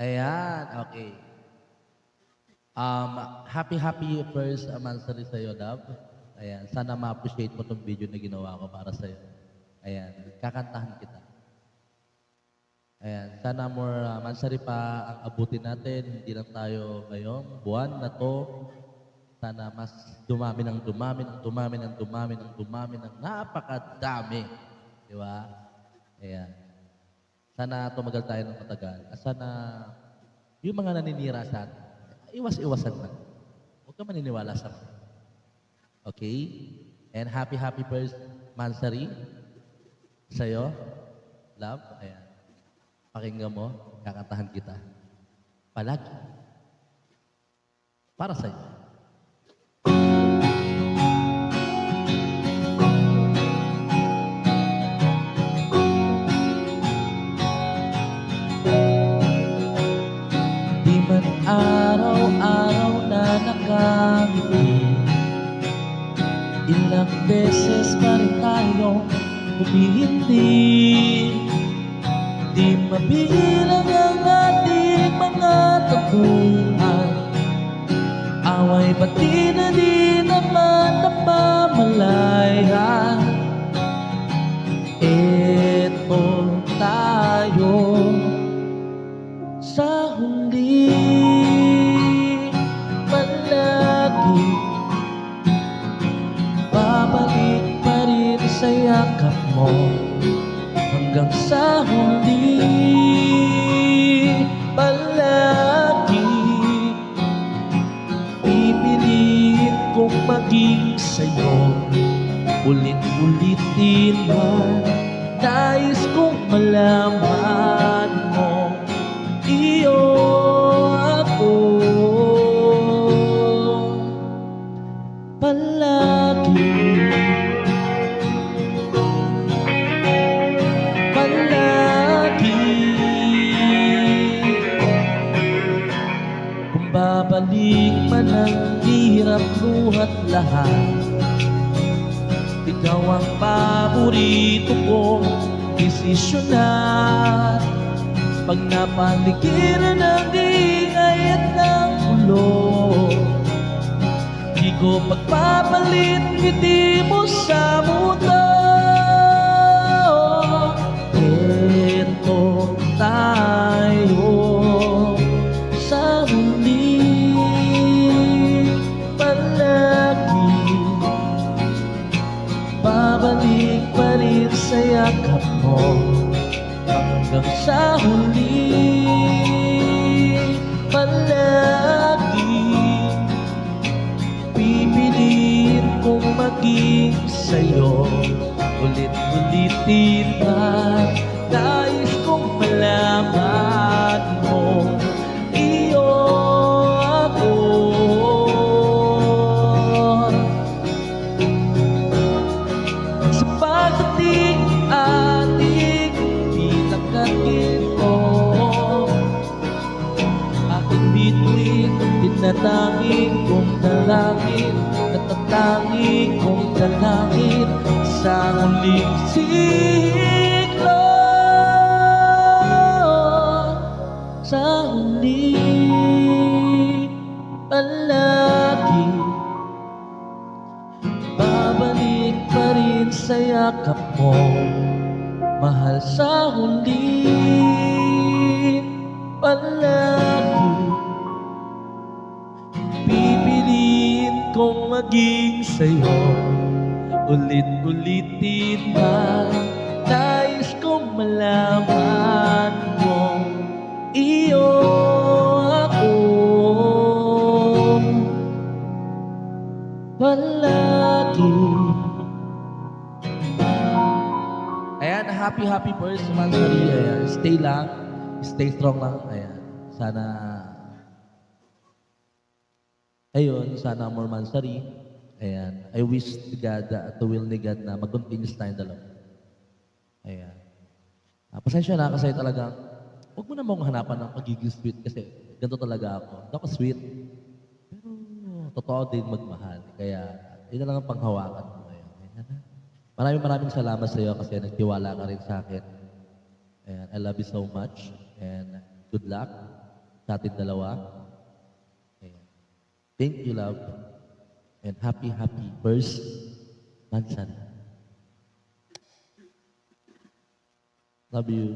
Ayan, okay. Happy first anniversary sa'yo, love. Ayan, sana ma-appreciate mo 'tong video na ginawa ko para sa'yo. Ayan, kakantahan kita. Ayan, sana more mansari pa ang abutin natin, hindi lang tayo ngayong buwan na 'to. Sana mas dumami ng dumami ng dumami ng dumami ng dumami ng napakadami. Di ba? Ayan. Sana tumagal tayo ng matagal. At sana yung mga naninira sa atin, iwas-iwasan na. Huwag ka maniniwala sa mga. Okay? And happy first Mansari sa'yo. Love. Ayan. Pakinggan mo, kakantahan kita. Palagi. Para sa'yo. Di man araw-araw na nakangiti, ilang beses pa rin tayo humihindi. Di mabilang ang ating mga taguan, away pati na di naman napamalayan. Eto tayo sa huli, palagi babalik pa rin sa yakap mo hanggang sa huli. Palagi pipiliin kong maging sa'yo, ulit-ulitin man. Nais kong malaman mo, iyo ako. Palagi, palagi. Kung babalik man ang hirap luhat lahat, ikaw ang paborito kong desisyonan. Pag napaligiran ng ingay at ng ulo, di ko pagpapalit ngiti mo sa mundo. Eto tayo sa huli, palagi babalik pa rin sa yakap mo hanggang sa huli. Palagi pipiliin kong maging sa'yo, ulit-ulitin na. Nais kong malaman mo, iyo ako. Sa pagdating ating pinakaginto, aking bituin, tinatangin kong dalangin, natatangin kong dalangin sa huling siklo. Sa huli, palagi babalik pa rin sa yakap mo, mahal. Sa huli, palagi pipiliin kong maging sa'yo, ulit-ulitin na. Nais kong malaman mo, iyo ako. Palagi. Ayan, happy first Mansari. Ayan, stay lang, stay strong lang. Ayan, sana, ayun, sana more Mansari. Ayan, I wish to God, to will ni God na mag-continuous tayong dalawa. Ayan. Pasensya na kasi talagang, huwag mo namang hanapan ng pagiging sweet kasi ganito talaga ako. Hindi ako sweet, pero totoo din magmahal. Kaya, yun na lang ang panghawakan ko ngayon. Ayan. Maraming salamat sa iyo kasi nagtiwala ka rin sa akin. And I love you so much. And good luck. sa ating dalawa. Ayan. Thank you, love. And happy first Mansari. Love you.